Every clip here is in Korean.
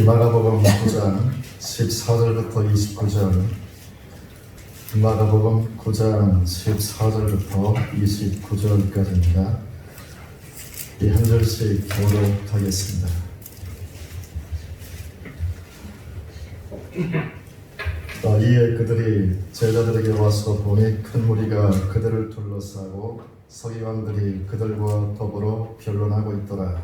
마가복음 9장 14절부터 29절, 마가복음 9장 14절부터 29절까지입니다. 한 절씩 교독하겠습니다. 이에 그들이 제자들에게 와서 보니 큰 무리가 그들을 둘러싸고 서기관들이 그들과 더불어 변론하고 있더라.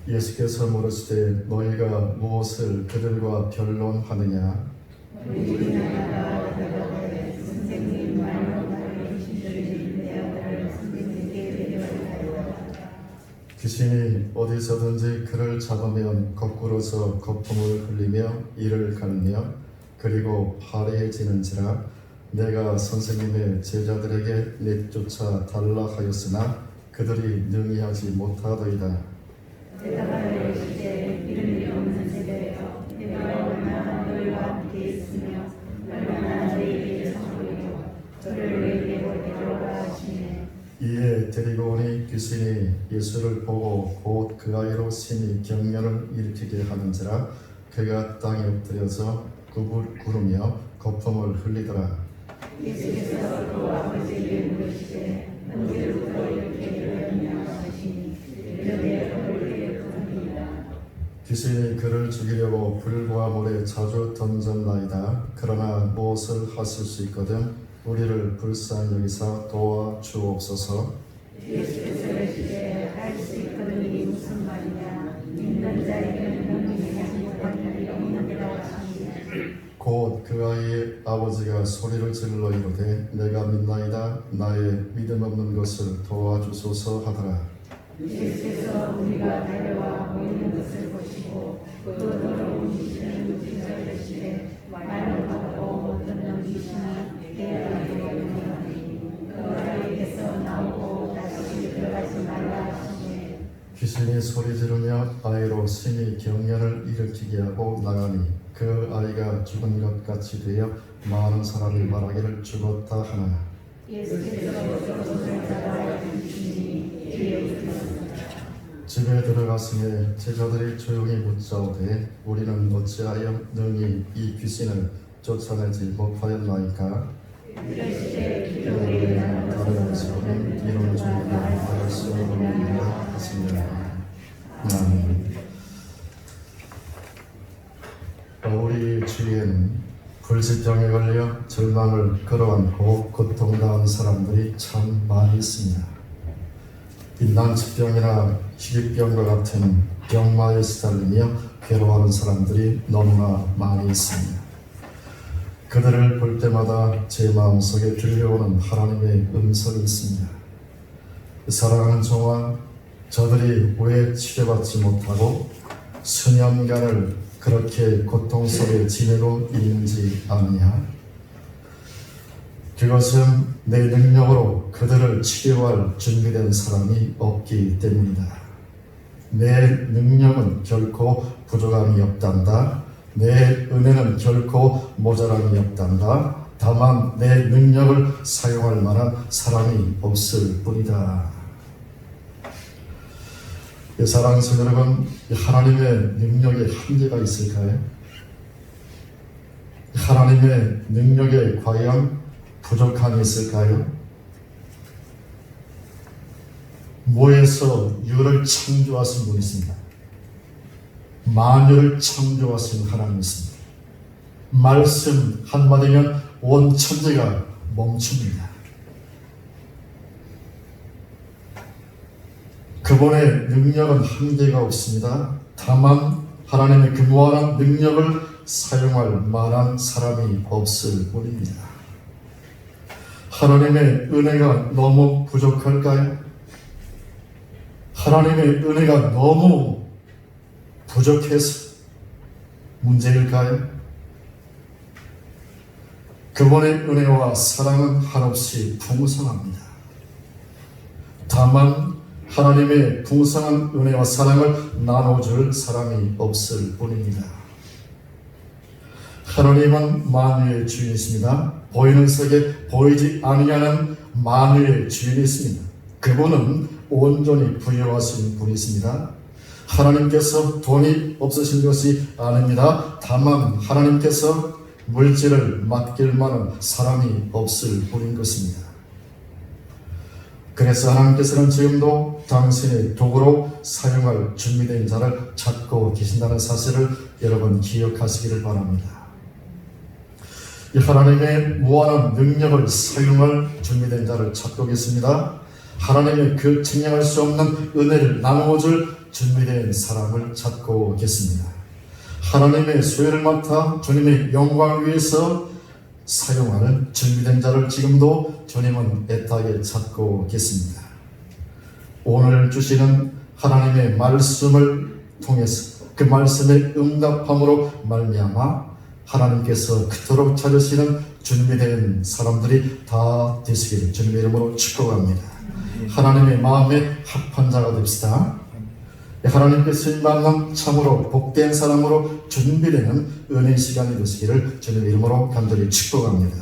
예수께서 물으시되 너희가 무엇을 그들과 변론하느냐? 귀신이 어디서든지 그를 잡으면 거꾸로서 거품을 흘리며 이를 가르며 그리고 화려해지는지라. 내가 선생님의 제자들에게 내쫓아 달라 하였으나 그들이 능히 하지 못하더이다. 대답하여 이르시되 이름이 없는 세대여, 내가 얼마나 너희와 함께 있으며 얼마나 너희에게 청하여 저를 너희에게 데려오라 하시네. 이에 데리고 오니 귀신이 예수를 보고 곧 그 아이로 심히 경련을 일으키게 하는지라. 그가 땅에 엎드려서 구르며 거품을 흘리더라. 예수께서 또 아버지에게 물으시되 언제부터 이렇게 되었냐 하시니 이르되 오래되었습니다. 귀신이 그를 죽이려고 불과 물에 자주 던졌나이다. 그러나 무엇을 하실 수 있거든 우리를 불쌍히 여기사 도와주옵소서. 예수께서 이르시되 할 수 있거든이 무슨 말이냐? 믿는 자에게는 능히 하지 못할 일이 없느니라 하시니 곧 그 아이의 아버지가 소리를 질러 이르되 내가 믿나이다. 나의 믿음 없는 것을 도와주소서 하더라. 예수께서 우리가 달려와 보이는 것을 보시고 또 더러운 귀신을 쫓아내시되 말을 받고 못 듣는 귀신이 깨어나게 하니 그 아이에게서 나오고 다시 들어가지 말라 하시니 귀신이 소리 지르며 아이로 심히 경련을 일으키게 하고 나가니 그 아이가 죽은 것 같이 되어 많은 사람이 말하기를 죽었다 하나. 예수께서 손을 잡아 귀신이 뒤에 있었습니다. 집에 들어갔으며 제자들이 조용히 묻자오되 우리는 어찌하여 능히 이 귀신을 쫓아내지 못하였나이까? 이르시되 기록에 다른 것으로는 이런 종류가 말할 수 없느니라 하시니라. 아멘. 우리 주위에는 불치병에 걸려 절망을 걸어안고 고통당한 사람들이 참 많이 있습니다. 난치병이나 희귀병과 같은 병마에 시달리며 괴로워하는 사람들이 너무나 많이 있습니다. 그들을 볼 때마다 제 마음속에 들려오는 하나님의 음성이 있습니다. 사랑하는 종아, 저들이 왜 치료받지 못하고 수년간을 그렇게 고통 속에 지내고 있는지 아느냐? 그것은 내 능력으로 그들을 치료할 준비된 사람이 없기 때문이다. 내 능력은 결코 부족함이 없단다. 내 은혜는 결코 모자람이 없단다. 다만 내 능력을 사용할 만한 사람이 없을 뿐이다. 사랑하는 성도 여러분, 하나님의 능력에 한계가 있을까요? 하나님의 능력에 과연 부족함이 있을까요? 뭐에서 유를 창조하신 분이 있습니다. 만유를 창조하신 하나님이 있습니다. 말씀 한마디면 온 천지가 멈춥니다. 그분의 능력은 한계가 없습니다. 다만 하나님의 그 무한한 능력을 사용할 만한 사람이 없을 뿐입니다. 하나님의 은혜가 너무 부족할까요? 하나님의 은혜가 너무 부족해서 문제일까요? 그분의 은혜와 사랑은 한없이 풍성합니다. 다만 하나님의 풍성한 은혜와 사랑을 나눠줄 사람이 없을 뿐입니다. 하나님은 만유의 주인이십니다. 보이는 세계 보이지 아니하는 만유의 주인이 있습니다. 그분은 온전히 부유하신 분이십니다. 하나님께서 돈이 없으신 것이 아닙니다. 다만 하나님께서 물질을 맡길 만한 사람이 없을 뿐인 것입니다. 그래서 하나님께서는 지금도 당신의 도구로 사용할 준비된 자를 찾고 계신다는 사실을 여러분 기억하시기를 바랍니다. 이 하나님의 무한한 능력을 사용할 준비된 자를 찾고 계십니다. 하나님의 그 측량할 수 없는 은혜를 나누어줄 준비된 사람을 찾고 계십니다. 하나님의 소유를 맡아 주님의 영광을 위해서 사용할 준비된 자를 지금도 주님은 애타게 찾고 계십니다. 오늘 주시는 하나님의 말씀을 통해서 그 말씀의 응답함으로 말미암아 하나님께서 그토록 찾으시는 준비된 사람들이 다 되시기를 주님의 이름으로 축복합니다. 하나님의 마음에 합한 자가 됩시다. 하나님께서 만남 참으로 복된 사람으로 준비되는 은혜의 시간이 되시기를 주님의 이름으로 간절히 축복합니다.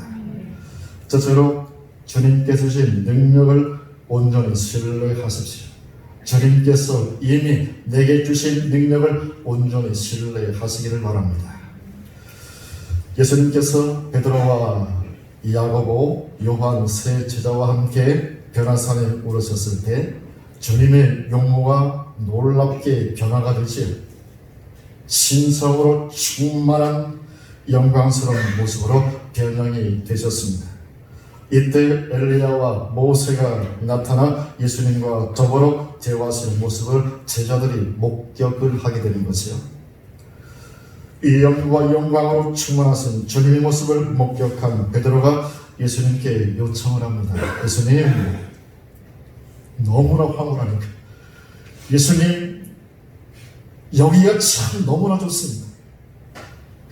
저처럼 주님께서 주신 능력을 온전히 신뢰하십시오. 주님께서 이미 내게 주신 능력을 온전히 신뢰하시기를 바랍니다. 예수님께서 베드로와 야고보, 요한 세 제자와 함께 변화산에 오르셨을 때 주님의 용모가 놀랍게 변화가 되지 신성으로 충만한 영광스러운 모습으로 변형이 되셨습니다. 이때 엘리야와 모세가 나타나 예수님과 더불어 대화하시는 모습을 제자들이 목격을 하게 되는 것이요. 이 영과 영광으로 충만하신 주님의 모습을 목격한 베드로가 예수님께 요청을 합니다. 예수님, 너무나 황홀하니까 예수님, 여기가 참 너무나 좋습니다.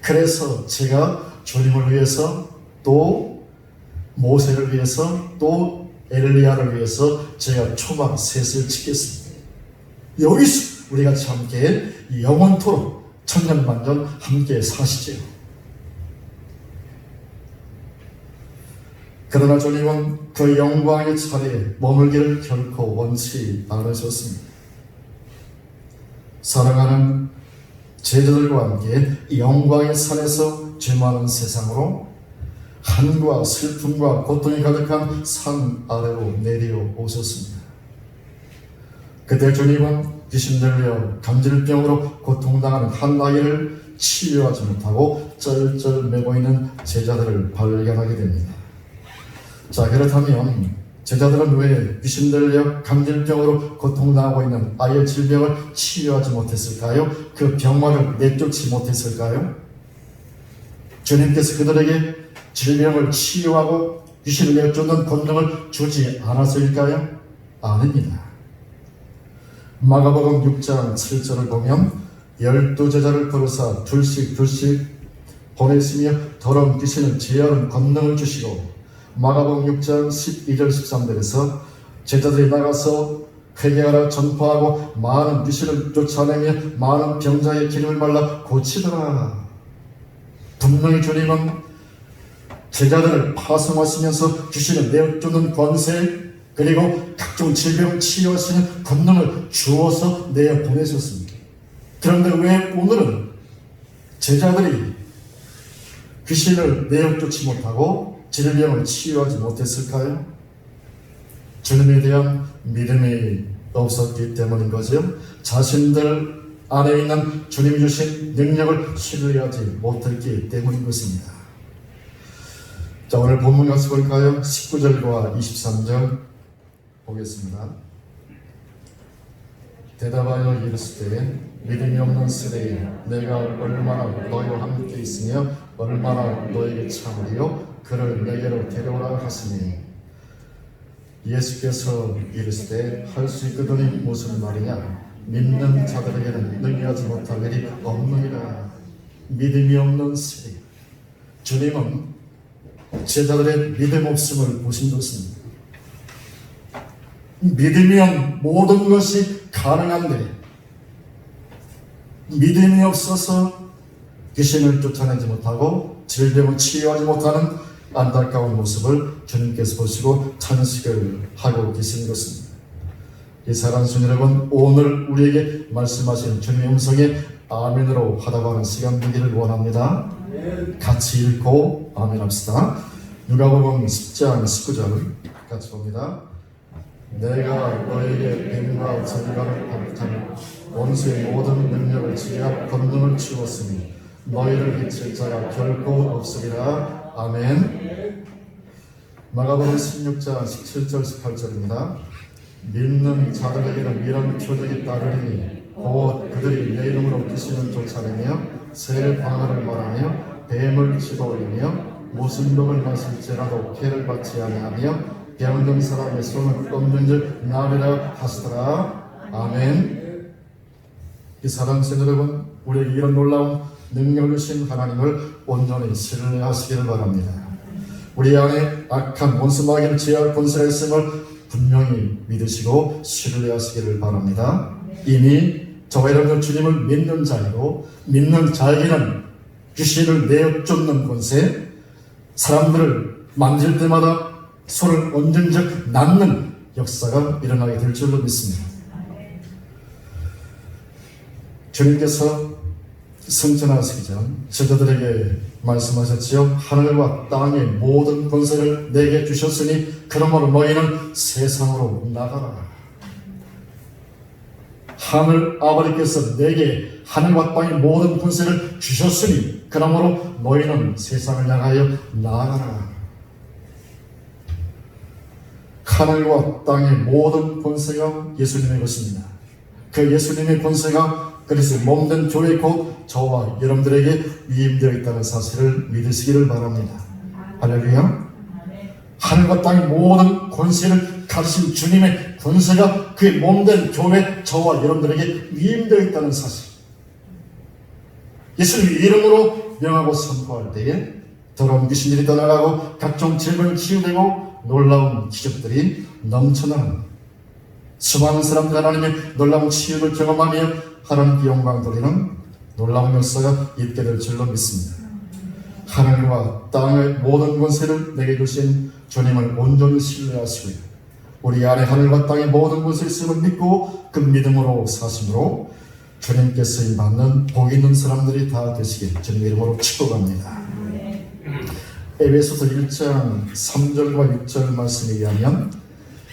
그래서 제가 주님을 위해서 또 모세를 위해서 또 엘리야를 위해서 제가 초막 셋을 치겠습니다. 여기서 우리 같이 함께 영원토록 천년만년 함께 사시죠. 그러나 주님은 그 영광의 자리에 머물기를 결코 원치 않으셨습니다. 사랑하는 제자들과 함께 영광의 산에서 죄 많은 세상으로 한과 슬픔과 고통이 가득한 산 아래로 내려오셨습니다. 그때 주님은 귀신 들려 감질병으로 고통당하는 한 아이를 치료하지 못하고 쩔쩔 매고 있는 제자들을 발견하게 됩니다. 자, 그렇다면 제자들은 왜 귀신 들려 감질병으로 고통당하고 있는 아이의 질병을 치료하지 못했을까요? 그 병마를 내쫓지 못했을까요? 주님께서 그들에게 질병을 치유하고 귀신을 내쫓는 권능을 주지 않았을까요? 아닙니다. 마가복음 6장 7절을 보면 12제자를 부르사 둘씩 보내시며 더러운 귀신을 제하는 권능을 주시고, 마가복음 6장 12절 13절에서 제자들이 나가서 회개하라 전파하고 많은 귀신을 쫓아내며 많은 병자의 기름을 발라 고치더라. 분명히 주님은 제자들을 파송하시면서 귀신을 내쫓는 권세, 그리고 각종 질병을 치유하시는 권능을 주어서 내어 보내셨습니다. 그런데 왜 오늘은 제자들이 귀신을 내쫓지 못하고 질병을 치유하지 못했을까요? 주님에 대한 믿음이 없었기 때문인 거죠. 자신들 안에 있는 주님이 주신 능력을 신뢰하지 못했기 때문인 것입니다. 자, 오늘 본문 같이 볼까요? 19절과 23절 보겠습니다. 대답하여 이르시되 믿음이 없는 세대에 내가 얼마나 너희와 함께 있으며 얼마나 너에게 참으리요 그를 내게로 데려오라 하시니, 예수께서 이르시되 할 수 있거든이 무슨 말이냐? 믿는 자들에게는 능히하지 못할 일이 없느니라. 믿음이 없는 세대. 주님은 제자들의 믿음 없음을 보신 것입니다. 믿으면 모든 것이 가능한데 믿음이 없어서 귀신을 쫓아내지 못하고 질병을 치유하지 못하는 안타까운 모습을 주님께서 보시고 탄식을 하고 계신 것입니다. 이 사랑하는 여러분, 오늘 우리에게 말씀하시는 주님의 음성에 아멘으로 화답하는 시간 되기를 원합니다. 같이 읽고 아멘 합시다. 누가복음 10장 19절 같이 봅니다. 내가 너에게 뱀과 전갈을 반복하며 원수의 모든 능력을 지하 권능을 치웠으니 너희를 해칠 자가 결코 없으리라. 아멘. 마가복음 16장 17절 18절입니다. 믿는 자들에게는 이런 표적이 따르리니 곧 그들이 내 이름으로 귀신을 쫓아내며 새 방언을 말하며 뱀을 치도올리며 무슨 독을 마실지라도 해를 받지 아니하며 병든 사람의 손을 꺾는 줄 나으리라 하시더라. 아멘. 이 사랑하는 여러분, 우리에게 이런 놀라운 능력을 주신 하나님을 온전히 신뢰하시기를 바랍니다. 우리 안에 악한 원수 마귀를 제어할 권세가 있음을 분명히 믿으시고 신뢰하시기를 바랍니다. 이미 저와 여러분들 주님을 믿는 자이고 믿는 자에게는 귀신을 내쫓는 권세, 사람들을 만질 때마다 손을 얹은 적 낫는 역사가 일어나게 될 줄로 믿습니다. 주님께서 승천하시기 전 제자들에게 말씀하셨지요. 하늘과 땅의 모든 권세를 내게 주셨으니 그러므로 너희는 세상으로 나가라. 하늘 아버지께서 내게 하늘과 땅의 모든 권세를 주셨으니 그러므로 너희는 세상을 향하여 나아가라. 하늘과 땅의 모든 권세가 예수님의 것입니다. 그 예수님의 권세가 그리스도의 몸된 교회 곧 저와 여러분들에게 위임되어 있다는 사실을 믿으시기를 바랍니다. 할렐루야. 하늘과 땅의 모든 권세를 가지신 주님의 권세가 그의 몸된 교회 저와 여러분들에게 위임되어 있다는 사실, 예수님의 이름으로 명하고 선포할 때에 더러운 귀신들이 떠나가고 각종 질병이 치유되고 놀라운 기적들이 넘쳐나는, 수많은 사람들 하나님의 놀라운 치유를 경험하며 하나님께 영광 돌리는 놀라운 역사가 있게 될 줄로 믿습니다. 하늘과 땅의 모든 권세를 내게 주신 주님을 온전히 신뢰하시고요, 우리 안에 하늘과 땅의 모든 권세를 있음을 믿고 그 믿음으로 사심으로 주님께 쓰임받는 복 있는 사람들이 다 되시길 주님의 이름으로 축복합니다. 에베소서 1장 3절과 6절 말씀에 의하면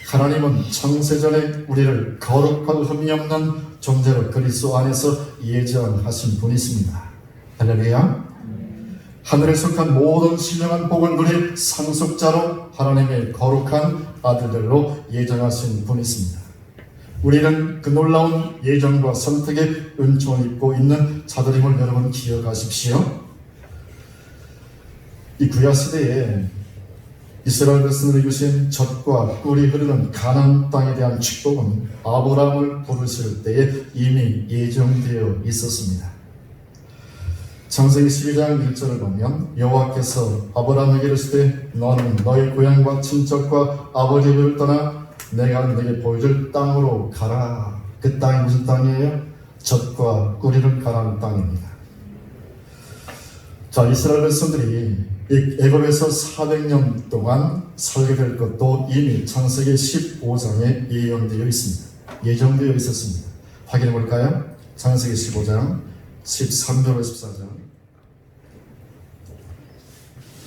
하나님은 창세전에 우리를 거룩하고 흠이 없는 존재로 그리스도 안에서 예정하신 분이십니다. 할렐루야. 하늘에 속한 모든 신령한 복을 누릴 상속자로 하나님의 거룩한 아들들로 예정하신 분이십니다. 우리는 그 놀라운 예정과 선택의 은총을 입고 있는 자들임을 여러분 기억하십시오. 이 구약시대에 이스라엘 백성들이 주신 젖과 꿀이 흐르는 가나안 땅에 대한 축복은 아브라함을 부르실 때에 이미 예정되어 있었습니다. 창세기 12장 1절을 보면 여호와께서 아브라함에게 이르시되 너는 너의 고향과 친척과 아버지의 집을 떠나 내가 내게 보여줄 땅으로 가라. 그 땅이 무슨 땅이에요? 젖과 꿀이를 가나안 땅입니다. 자, 이스라엘 백성들이 애굽에서 400년 동안 살게 될 것도 이미 창세기 15장에 예언되어 있습니다. 예정되어 있었습니다. 확인해 볼까요? 창세기 15장 13절 14절.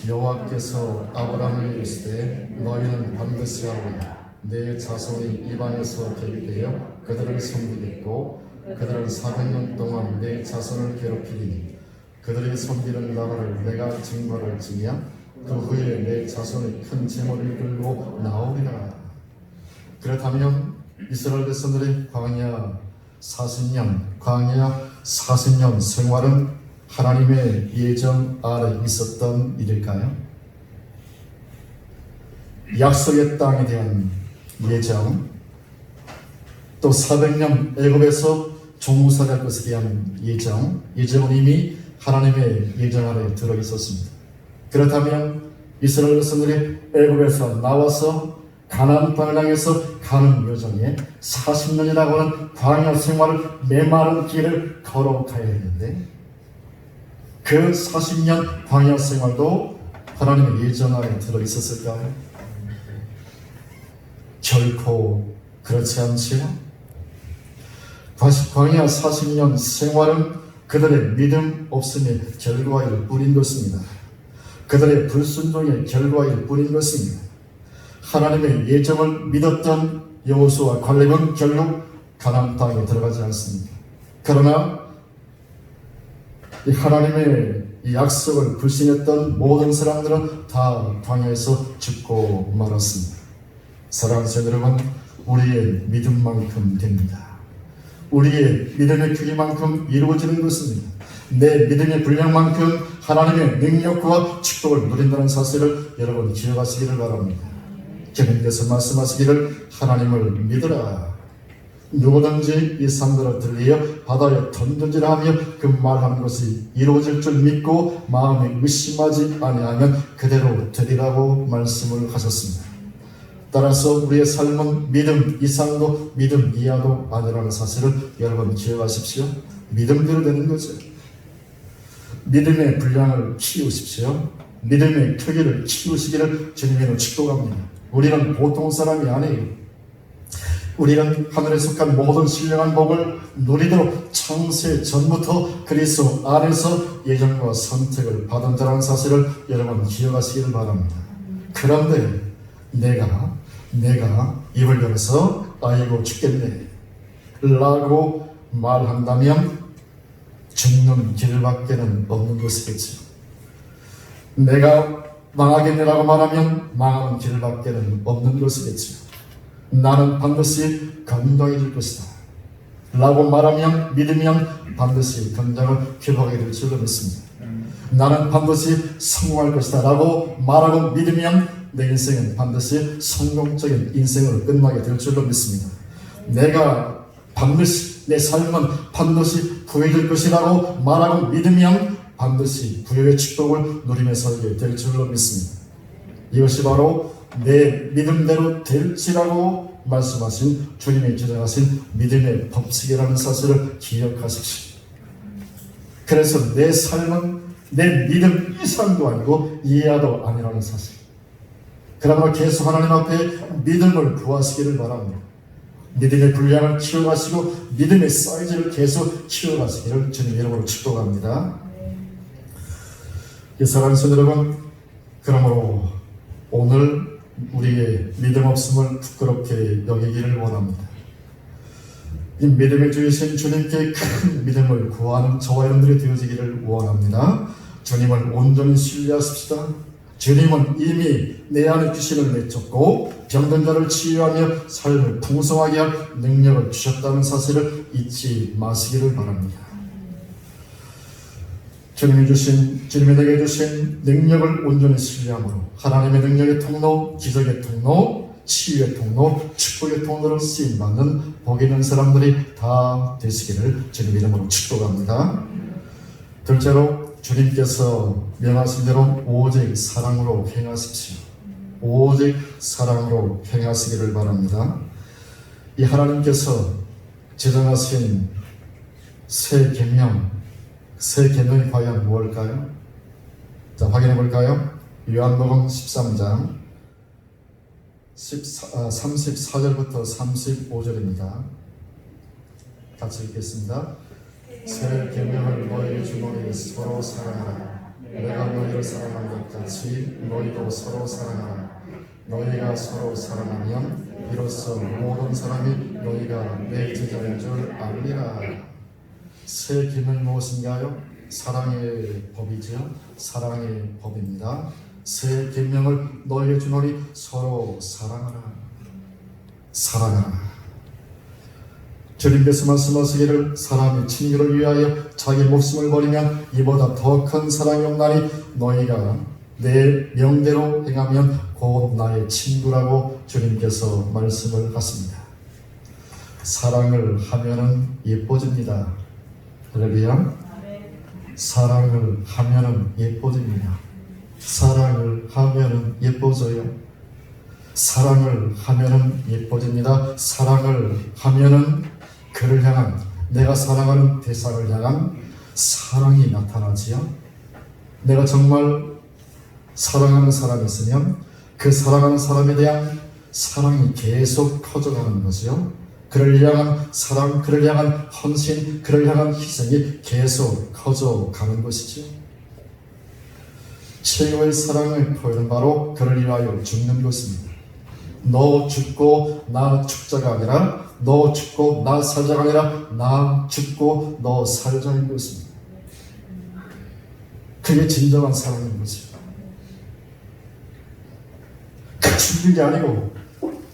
여호와께서 아브라함에게 이르시되 너희는 반드시 알아라. 내 자손이 이방에서 계획되어 그들을 섬기겠고 그들은 400년 동안 내 자손을 괴롭히리니 그들의 섬기는 나라를 내가 징벌할지며 그 후에 내 자손이 큰 재물을 들고 나오리라. 그렇다면 이스라엘 백성들의 광야 40년 생활은 하나님의 예정 아래 있었던 일일까요? 약속의 땅에 대한 예정, 또 400년 애굽에서 종무사될 것에 대한 예정은 이미 하나님의 예정 아래 들어 있었습니다. 그렇다면 이스라엘 백성들이 애굽에서 나와서 가나안 땅을 향해서 가는 여정에 40년이라고 하는 광야 생활을 메마른 길을 걸어가야 했는데 그 40년 광야 생활도 하나님의 예정 아래 들어 있었을까요? 결코 그렇지 않지요? 광야 40년 생활은 그들의 믿음 없음의 결과일 뿐인 것입니다. 그들의 불순종의 결과일 뿐인 것입니다. 하나님의 예정을 믿었던 여호수아 갈렙은 결국 가나안 땅에 들어가지 않습니다. 그러나 이 하나님의 이 약속을 불신했던 모든 사람들은 다 광야에서 죽고 말았습니다. 사랑하는 성도 여러분, 우리의 믿음만큼 됩니다. 우리의 믿음의 크기만큼 이루어지는 것입니다. 내 믿음의 분량만큼 하나님의 능력과 축복을 누린다는 사실을 여러분 기억하시기를 바랍니다. 주님께서 말씀하시기를 하나님을 믿으라. 누구든지 이 산들을 들리어 바다에 던져지라 하며 그 말하는 것이 이루어질 줄 믿고 마음에 의심하지 아니하면 그대로 되리라고 말씀을 하셨습니다. 따라서 우리의 삶은 믿음 이상도 믿음 이하도 아니라는 사실을 여러분 기억하십시오. 믿음대로 되는 거죠. 믿음의 분량을 키우십시오. 믿음의 크기를 키우시기를 주님으로 축복합니다. 우리는 보통 사람이 아니에요. 우리는 하늘에 속한 모든 신령한 복을 누리도록 창세 전부터 그리스도 안에서 예정과 선택을 받은 자라는 사실을 여러분 기억하시기를 바랍니다. 그런데 내가 입을 열어서 아이고 죽겠네 라고 말한다면 죽는 길밖에는 없는 것이겠죠. 내가 망하겠네라고 말하면 망하는 길밖에는 없는 것이겠죠. 나는 반드시 건강해질 것이다 라고 말하면 믿으면 반드시 건강을 회복하게 될 줄로 믿습니다. 나는 반드시 성공할 것이다 라고 말하고 믿으면 내 인생은 반드시 성공적인 인생으로 끝나게 될 줄로 믿습니다. 내가 반드시 내 삶은 반드시 부여될 것이라고 말하고 믿으면 반드시 부여의 축복을 누리며 살게 될 줄로 믿습니다. 이것이 바로 내 믿음대로 될지라고 말씀하신 주님의 주장하신 믿음의 법칙이라는 사실을 기억하십시오. 그래서 내 삶은 내 믿음 이상도 아니고 이하도 아니라는 사실. 그러므로 계속 하나님 앞에 믿음을 구하시기를 바랍니다. 믿음의 분량을 키워가시고 믿음의 사이즈를 계속 키워가시기를 주님 이름으로 축복합니다. 사랑하는 성도 여러분, 그러므로 오늘 우리의 믿음 없음을 부끄럽게 여기기를 원합니다. 이 믿음을 주신 주님께 큰 믿음을 구하는 저와 여러분들이 되어지기를 원합니다. 주님을 온전히 신뢰하십시다. 주님은 이미 내 안에 귀신을 내쫓고 병든 자를 치유하며 삶을 풍성하게 할 능력을 주셨다는 사실을 잊지 마시기를 바랍니다. 주님이 내게 주신 능력을 온전히 신뢰함으로 하나님의 능력의 통로, 기적의 통로, 치유의 통로, 축복의 통로로 쓰임받는 복 있는 사람들이 다 되시기를 주님 이름으로 축복합니다. 둘째로 주님께서 명하신 대로 오직 사랑으로 행하십시오. 오직 사랑으로 행하시기를 바랍니다. 이 하나님께서 제정하신 새 계명이 과연 무엇일까요? 자, 확인해 볼까요? 요한복음 13장 34절부터 35절입니다. 같이 읽겠습니다. 새 계명을 너희에게 주노니 서로 사랑하라. 내가 너희를 사랑한 것 같이 너희도 서로 사랑하라. 너희가 서로 사랑하면 비로소 모든 사람이 너희가 내 제자인 줄 알리라. 새 계명이 무엇인가요? 사랑의 법이지요. 사랑의 법입니다. 새 계명을 너희에게 주노니 서로 사랑하라. 사랑하라. 주님께서 말씀하시기를 사람이 친구를 위하여 자기 목숨을 버리면 이보다 더 큰 사랑이 없나니 너희가 내 명대로 행하면 곧 나의 친구라고 주님께서 말씀을 하십니다. 사랑을 하면은 예뻐집니다. 할렐루야. 사랑을 하면은 예뻐집니다. 사랑을 하면은 예뻐져요. 사랑을 하면은 예뻐집니다. 사랑을 하면은 그를 향한, 내가 사랑하는 대상을 향한 사랑이 나타나지요. 내가 정말 사랑하는 사람이 있으면 그 사랑하는 사람에 대한 사랑이 계속 커져가는 거죠. 그를 향한 사랑, 그를 향한 헌신, 그를 향한 희생이 계속 커져가는 것이죠. 최고의 사랑을 표현은 바로 그를 위하여 죽는 것입니다. 너 죽고 나 죽자가 아니라 너 죽고 나 살자가 아니라 나 죽고 너 살자인 것입니다. 그게 진정한 사랑인 거죠. 그 죽는 게 아니고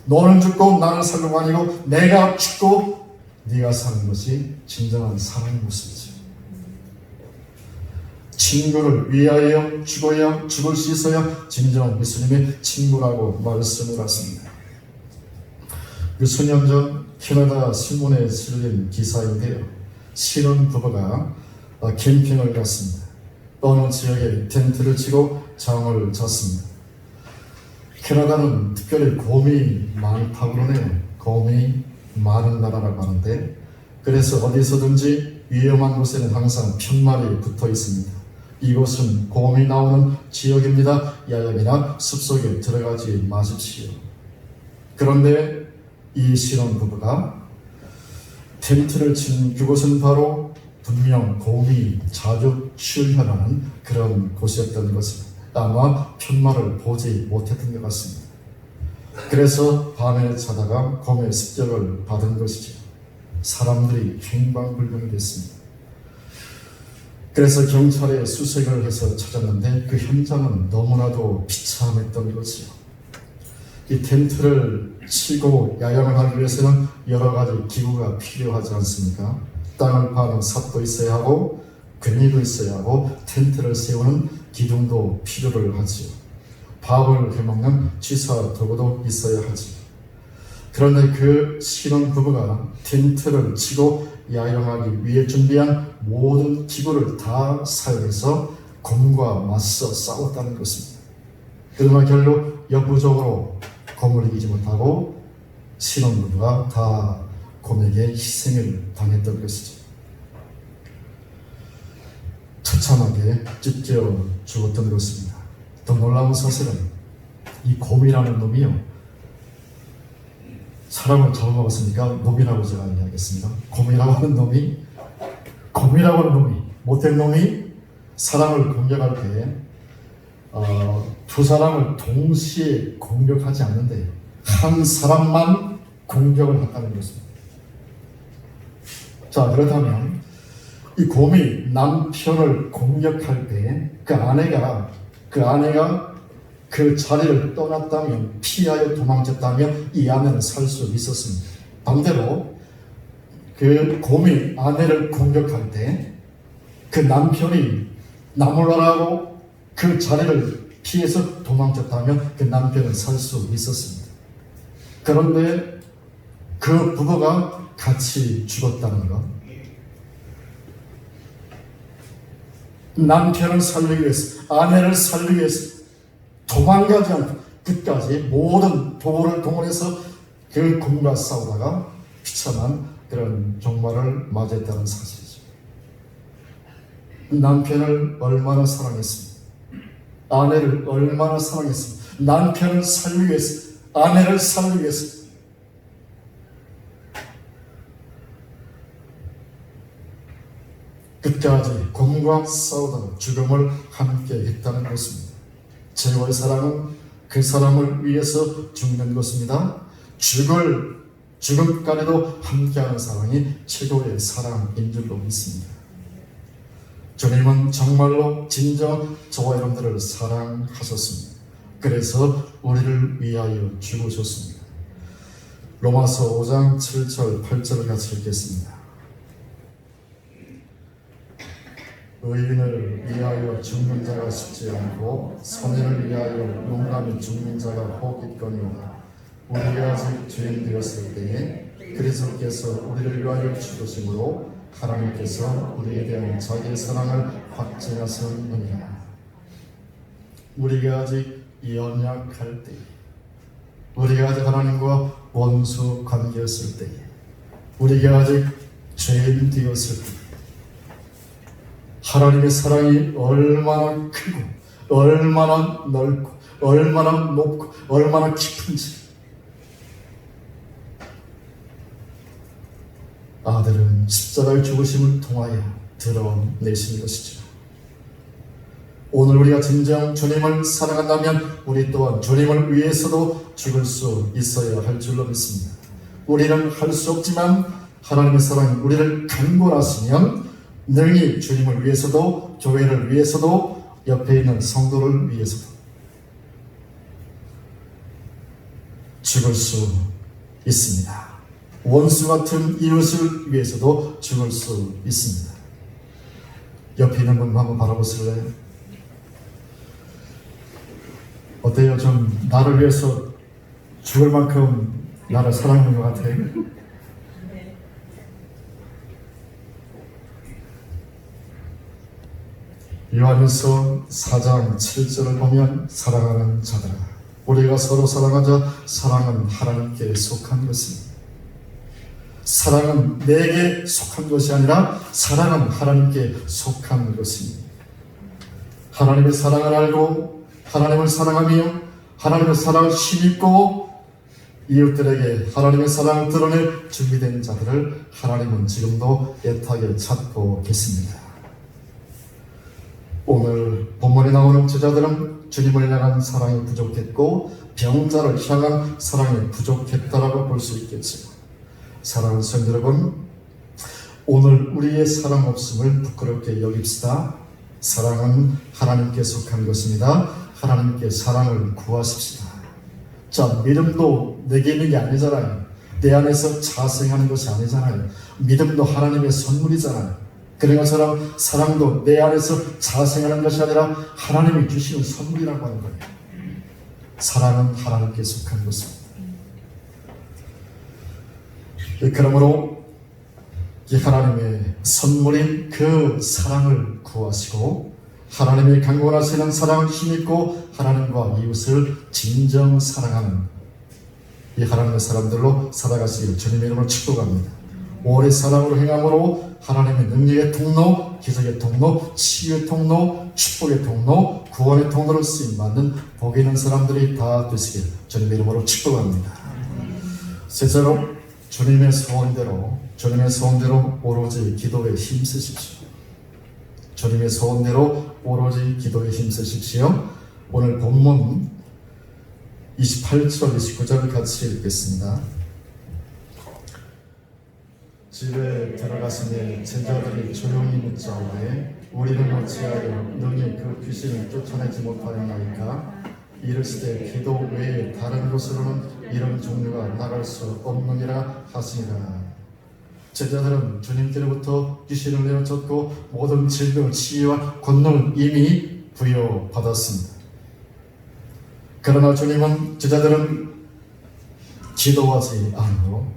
너는 죽고 나는 살고가 아니고 내가 죽고 네가 사는 것이 진정한 사랑의 모습이죠. 친구를 위하여 죽어야 죽을 수 있어야 진정한 예수님의 친구라고 말씀을 하십니다. 수년 전 캐나다 신문에 실린 기사인데요. 신혼 부부가 캠핑을 갔습니다. 어느 지역에 텐트를 치고 잠을 잤습니다. 캐나다는 특별히 곰이 많다고 그러네요. 곰이 많은 나라라고 하는데, 그래서 어디서든지 위험한 곳에는 항상 편말이 붙어 있습니다. 이곳은 곰이 나오는 지역입니다. 야영이나 숲속에 들어가지 마십시오. 그런데 이 신혼부부가 텐트를 친 그곳은 바로 분명 곰이 자주 출현하는 그런 곳이었던 것입니다. 아마 편말을 보지 못했던 것 같습니다. 그래서 밤에 자다가 곰의 습격을 받은 것이죠. 사람들이 행방불명이 됐습니다. 그래서 경찰에 수색을 해서 찾았는데 그 현장은 너무나도 비참했던 거지요. 이 텐트를 치고 야영을 하기 위해서는 여러 가지 기구가 필요하지 않습니까? 땅을 파는 삽도 있어야 하고 괭이도 있어야 하고 텐트를 세우는 기둥도 필요를 하지요. 밥을 해먹는 취사 도구도 있어야 하지요. 그런데 그 신혼부부가 텐트를 치고 야영하기 위해 준비한 모든 기구를 다 사용해서 곰과 맞서 싸웠다는 것입니다. 그러나 결국 역부족으로 곰을 이기지 못하고 신혼부부가 다 곰에게 희생을 당했던 것이죠. 처참하게 찢겨 죽었던 것입니다. 더 놀라운 사실은 이 곰이라는 놈이요, 사람을 잡아먹었으니까 놈이라고 제가 이야기하겠습니다. 곰이라고 하는 놈이 못된 놈이 사람을 공격할 때 두 사람을 동시에 공격하지 않는데 한 사람만 공격을 한다는 것입니다. 자, 그렇다면 이 곰이 남편을 공격할 때 그 아내가 그 자리를 떠났다면, 피하여 도망쳤다면 이 아내는 살 수 있었습니다. 반대로 그 곰이 아내를 공격할 때 그 남편이 나무라라고 그 자리를 피해서 도망쳤다면 그 남편은 살 수 있었습니다. 그런데 그 부부가 같이 죽었다는 것, 남편을 살리기 위해서, 아내를 살리기 위해서 도망가지 않고 끝까지 모든 도구를 동원해서 그 곰과 싸우다가 비참한 그런 종말을 맞이했다는 사실이죠. 남편을 얼마나 사랑했습니까? 아내를 얼마나 사랑했습니까? 남편을 살리기 위해서, 아내를 살리기 위해서 끝까지 곰과 싸우다가 죽음을 함께 했다는 것입니다. 최고의 사랑은 그 사람을 위해서 죽는 것입니다. 죽음까지도 함께하는 사랑이 최고의 사랑인 줄로 믿습니다. 주님은 정말로 진정 저와 여러분들을 사랑하셨습니다. 그래서 우리를 위하여 죽으셨습니다. 로마서 5장 7절 8절을 같이 읽겠습니다. 의인을 위하여 죽는 자가 쉽지 않고 선인을 위하여 용감히 죽는 자가 혹있거니와 우리가 아직 죄인 되었을 때에 그리스도께서 우리를 위하여 죽으심으로 하나님께서 우리에 대한 자기의 사랑을 확증하셨느니라. 우리가 아직 연약할 때에, 우리가 아직 하나님과 원수 관계였을 때에, 우리가 아직 죄인 되었을 때에 하나님의 사랑이 얼마나 크고 얼마나 넓고 얼마나 높고 얼마나 깊은지 아들은 십자가의 죽으심을 통하여 드러내신 것이죠. 오늘 우리가 진정 주님을 사랑한다면 우리 또한 주님을 위해서도 죽을 수 있어야 할 줄로 믿습니다. 우리는 할 수 없지만 하나님의 사랑이 우리를 강권하시면 능히 주님을 위해서도, 교회를 위해서도, 옆에 있는 성도를 위해서도 죽을 수 있습니다. 원수 같은 이웃을 위해서도 죽을 수 있습니다. 옆에 있는 분 한번 바라보실래요? 어때요? 좀 나를 위해서 죽을 만큼 나를 사랑하는 것 같아요? 요한일서 4장 7절을 보면 사랑하는 자들아 우리가 서로 사랑하자 사랑은 하나님께 속한 것입니다. 사랑은 내게 속한 것이 아니라 사랑은 하나님께 속한 것입니다. 하나님의 사랑을 알고 하나님을 사랑하며 하나님의 사랑을 힘입고 이웃들에게 하나님의 사랑을 드러낼 준비된 자들을 하나님은 지금도 애타게 찾고 계십니다. 오늘 본문에 나오는 제자들은 주님을 향한 사랑이 부족했고 병자를 향한 사랑이 부족했다라고 볼 수 있겠지요. 사랑하는 성도 여러분, 오늘 우리의 사랑 없음을 부끄럽게 여깁시다. 사랑은 하나님께 속한 것입니다. 하나님께 사랑을 구하십시다. 자, 믿음도 내게 있는 게 아니잖아요. 내 안에서 자생하는 것이 아니잖아요. 믿음도 하나님의 선물이잖아요. 그런 것처럼 사랑도 내 안에서 자생하는 것이 아니라 하나님이 주시는 선물이라고 하는 거예요. 사랑은 하나님께 속한 것입니다. 그러므로 이 하나님의 선물인 그 사랑을 구하시고 하나님의 강권하시는 사랑을 힘입고 하나님과 이웃을 진정 사랑하는 이 하나님의 사람들로 살아가시길 주님의 이름으로 축복합니다. 오래 사랑으로 행함으로 하나님의 능력의 통로, 기적의 통로, 치유의 통로, 축복의 통로, 구원의 통로로 쓰임받는 복 있는 사람들이 다 되시길 주님의 이름으로 축복합니다. 셋째로 주님의 소원대로 오로지 기도에 힘쓰십시오. 주님의 소원대로 오로지 기도에 힘쓰십시오. 오늘 본문 28절, 29절을 같이 읽겠습니다. 집에 들어갔으니 제자들이 조용히 묻자오되 우리는 어찌하여 능히 그 귀신을 쫓아내지 못하였나이까? 이르시되 기도 외에 다른 곳으로는 이런 종류가 나갈 수 없느니라 하시니라. 제자들은 주님께로부터 귀신을 내어쫓고 모든 질병 치유와 권능을 이미 부여받았습니다. 그러나 주님은 제자들은 기도하지 않고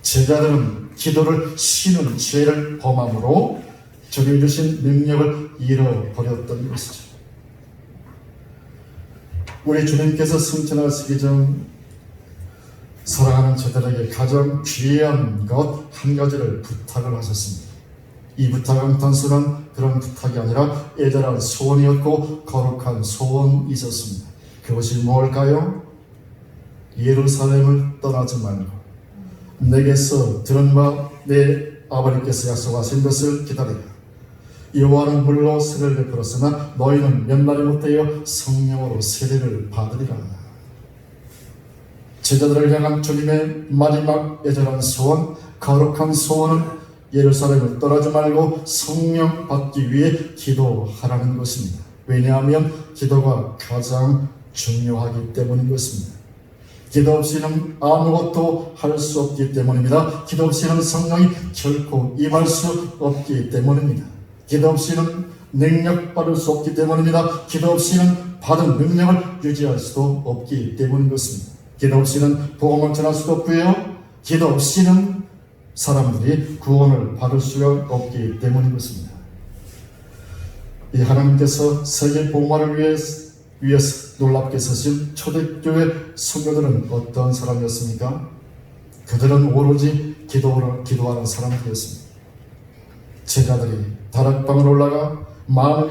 제자들은 기도를 쉬는 죄를 범함으로 주님이 주신 능력을 잃어버렸던 것이죠. 우리 주님께서 승천하시기 전 사랑하는 제자들에게 가장 귀한 것 한 가지를 부탁을 하셨습니다. 이 부탁은 단순한 그런 부탁이 아니라 애절한 소원이었고 거룩한 소원이었습니다. 그것이 뭘까요? 예루살렘을 떠나지 말고 내게서 들은 바 내 아버지께서 약속하신 것을 기다리라. 여호와는 물로 세례를 베풀었으나 너희는 몇 날이 못되어 성령으로 세례를 받으리라. 제자들을 향한 주님의 마지막 애절한 소원, 거룩한 소원은 예루살렘을 떠나지 말고 성령 받기 위해 기도하라는 것입니다. 왜냐하면 기도가 가장 중요하기 때문인 것입니다. 기도 없이는 아무것도 할 수 없기 때문입니다. 기도 없이는 성령이 결코 임할 수 없기 때문입니다. 기도 없이는 능력 받을 수 없기 때문입니다. 기도 없이는 받은 능력을 유지할 수도 없기 때문인 것입니다. 기도 없이는 복음을 전할 수도 없고요. 기도 없이는 사람들이 구원을 받을 수가 없기 때문인 것입니다. 이 하나님께서 세계 복음화를 위해서 놀랍게 쓰신 초대교회 선교들은 어떤 사람이었습니까? 그들은 오로지 기도하는 사람들이었습니다. 제자들이 다락방을 올라가 마음을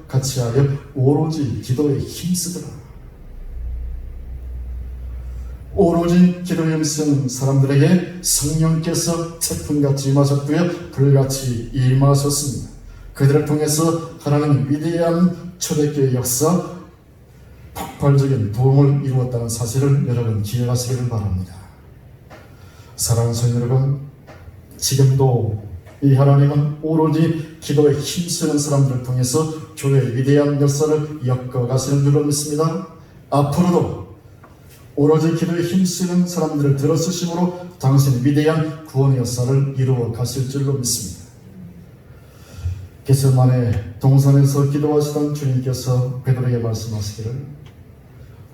같이하여 오로지 기도에 힘쓰더라. 오로지 기도에 힘쓰는 사람들에게 성령께서 태풍같이 임하셨고요, 불같이 임하셨습니다. 그들을 통해서 하나님의 위대한 초대교회 역사, 폭발적인 부흥을 이루었다는 사실을 여러분 기억하시기를 바랍니다. 사랑하는 성도 여러분, 지금도 이 하나님은 오로지 기도에 힘쓰는 사람들을 통해서 교회의 위대한 역사를 엮어가시는 줄로 믿습니다. 앞으로도 오로지 기도에 힘쓰는 사람들을 들어쓰심으로 당신의 위대한 구원의 역사를 이루어 가실 줄로 믿습니다. 겟세마네 동산에서 기도하시던 주님께서 베드로에게 말씀하시기를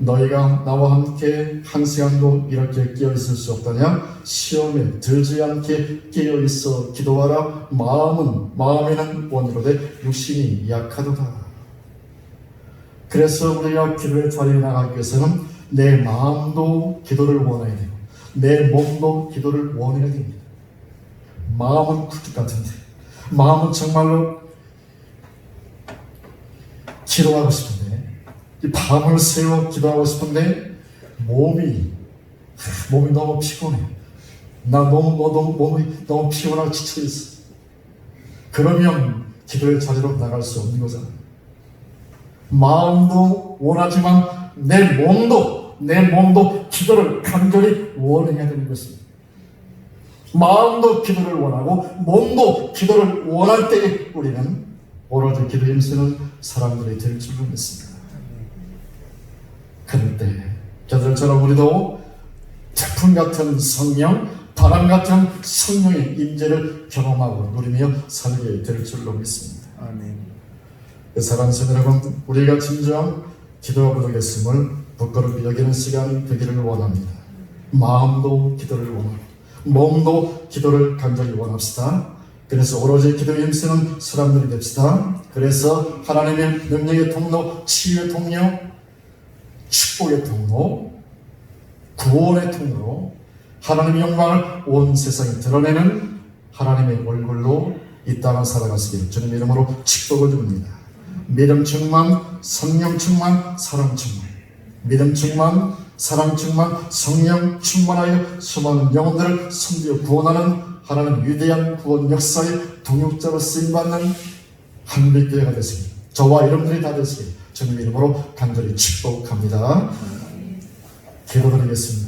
너희가 나와 함께 한 시간도 이렇게 깨어있을 수 없다냐? 시험에 들지 않게 깨어있어 기도하라. 마음에는 원이로되 육신이 약하도다. 그래서 우리가 기도의 자리에 나가기 위해서는 내 마음도 기도를 원해야 되고 내 몸도 기도를 원해야 됩니다. 마음은 굴뚝 같은데, 마음은 정말로 기도하고 싶은데, 이 밤을 새워 기도하고 싶은데 몸이 너무 피곤해. 나 몸이 너무 피곤하고 지쳐있어. 그러면 기도의 자리로 나갈 수 없는 거잖아요. 마음도 원하지만 내 몸도 기도를 간절히 원해야 되는 것입니다. 마음도 기도를 원하고 몸도 기도를 원할 때에 우리는 오로지 기도에 힘쓰는 사람들이 될 줄로 믿습니다. 그럴 때 저들처럼 우리도 태풍 같은 성령, 바람 같은 성령의 임재를 경험하고 누리며 살게 될 줄로 믿습니다. 아멘. 사랑하는 성도 여러분, 우리가 진정 기도가 부족했음을 부끄럽게 여기는 시간이 되기를 원합니다. 마음도 기도를 원하고 몸도 기도를 간절히 원합시다. 그래서 오로지 기도에 힘쓰는 사람들이 됩시다. 그래서 하나님의 능력의 통로, 치유의 통로, 축복의 통로, 구원의 통로, 하나님의 영광을 온 세상에 드러내는 하나님의 얼굴로 이 땅을 살아가시기를 주님의 이름으로 축복을 줍니다. 믿음 충만, 성령 충만, 사랑 충만, 믿음 충만, 사랑 충만, 성령 충만하여 수많은 영혼들을 섬기어 구원하는 하나님 위대한 구원 역사의 동역자로 쓰임받는 한빛교회가 되시길, 저와 여러분들이 다 되시길 주님의 이름으로 간절히 축복합니다. 기도드리겠습니다.